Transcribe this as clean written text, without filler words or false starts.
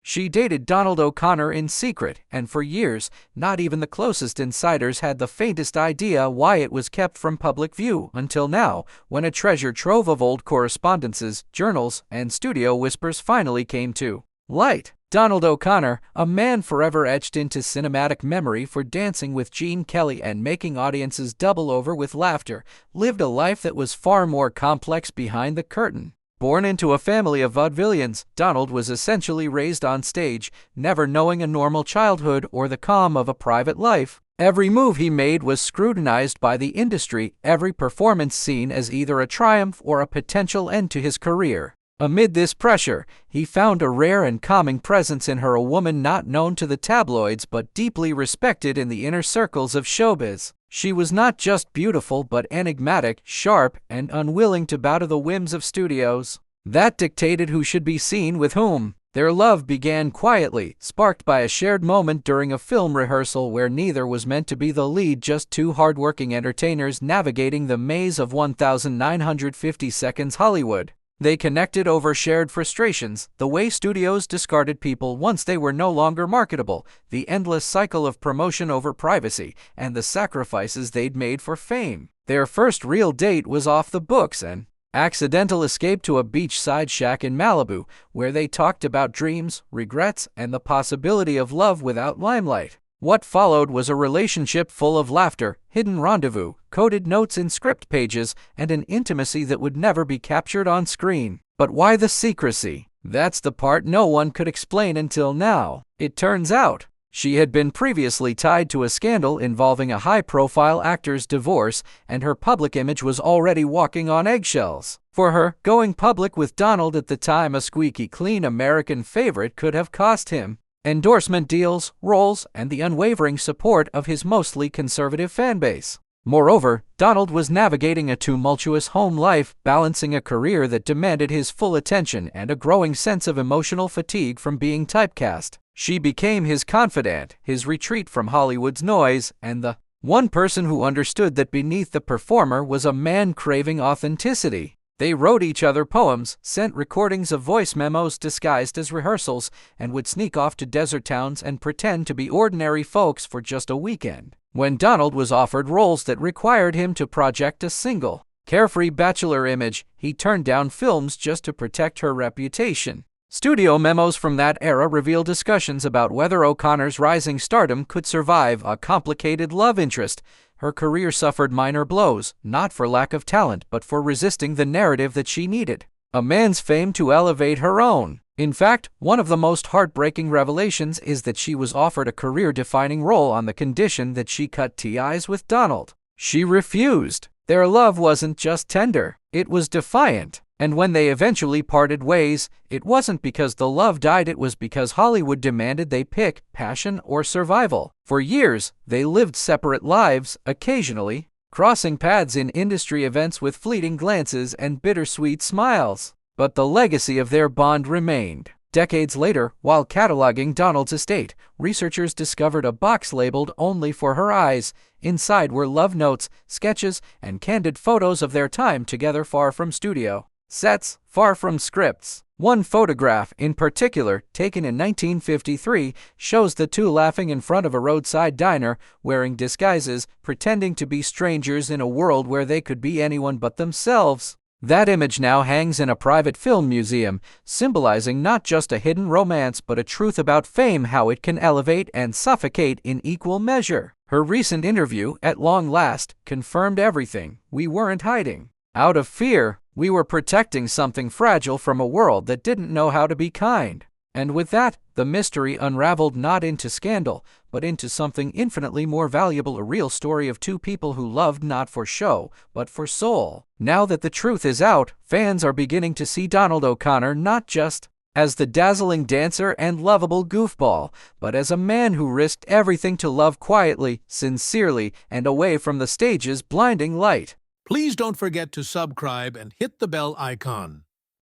She dated Donald O'Connor in secret, and for years, not even the closest insiders had the faintest idea why it was kept from public view until now, when a treasure trove of old correspondences, journals, and studio whispers finally came to light. Donald O'Connor, a man forever etched into cinematic memory for dancing with Gene Kelly and making audiences double over with laughter, lived a life that was far more complex behind the curtain. Born into a family of vaudevillians, Donald was essentially raised on stage, never knowing a normal childhood or the calm of a private life. Every move he made was scrutinized by the industry, every performance seen as either a triumph or a potential end to his career. Amid this pressure, he found a rare and calming presence in her, a woman not known to the tabloids but deeply respected in the inner circles of showbiz. She was not just beautiful but enigmatic, sharp, and unwilling to bow to the whims of studios that dictated who should be seen with whom. Their love began quietly, sparked by a shared moment during a film rehearsal where neither was meant to be the lead, just two hardworking entertainers navigating the maze of 1950 seconds Hollywood. They connected over shared frustrations, the way studios discarded people once they were no longer marketable, the endless cycle of promotion over privacy, and the sacrifices they'd made for fame. Their first real date was off the books, an accidental escape to a beachside shack in Malibu, where they talked about dreams, regrets, and the possibility of love without limelight. What followed was a relationship full of laughter, hidden rendezvous, coded notes in script pages, and an intimacy that would never be captured on screen. But why the secrecy? That's the part no one could explain until now. It turns out, she had been previously tied to a scandal involving a high-profile actor's divorce, and her public image was already walking on eggshells. For her, going public with Donald, at the time a squeaky clean American favorite, could have cost him endorsement deals, roles, and the unwavering support of his mostly conservative fanbase. Moreover, Donald was navigating a tumultuous home life, balancing a career that demanded his full attention and a growing sense of emotional fatigue from being typecast. She became his confidant, his retreat from Hollywood's noise, and the one person who understood that beneath the performer was a man craving authenticity. They wrote each other poems, sent recordings of voice memos disguised as rehearsals, and would sneak off to desert towns and pretend to be ordinary folks for just a weekend. When Donald was offered roles that required him to project a single, carefree bachelor image, he turned down films just to protect her reputation. Studio memos from that era reveal discussions about whether O'Connor's rising stardom could survive a complicated love interest. Her career suffered minor blows, not for lack of talent but for resisting the narrative that she needed a man's fame to elevate her own. In fact, one of the most heartbreaking revelations is that she was offered a career-defining role on the condition that she cut ties with Donald. She refused. Their love wasn't just tender, it was defiant. And when they eventually parted ways, it wasn't because the love died, it was because Hollywood demanded they pick passion or survival. For years, they lived separate lives, occasionally crossing paths in industry events with fleeting glances and bittersweet smiles. But the legacy of their bond remained. Decades later, while cataloging Donald's estate, researchers discovered a box labeled "Only for Her Eyes." Inside were love notes, sketches, and candid photos of their time together, far from studio sets, far from scripts. One photograph, in particular, taken in 1953, shows the two laughing in front of a roadside diner, wearing disguises, pretending to be strangers in a world where they could be anyone but themselves. That image now hangs in a private film museum, symbolizing not just a hidden romance but a truth about fame, how it can elevate and suffocate in equal measure. Her recent interview, at long last, confirmed everything. We weren't hiding out of fear. We were protecting something fragile from a world that didn't know how to be kind. And with that, the mystery unraveled, not into scandal, but into something infinitely more valuable, a real story of two people who loved not for show, but for soul. Now that the truth is out, fans are beginning to see Donald O'Connor not just as the dazzling dancer and lovable goofball, but as a man who risked everything to love quietly, sincerely, and away from the stage's blinding light. Please don't forget to subscribe and hit the bell icon.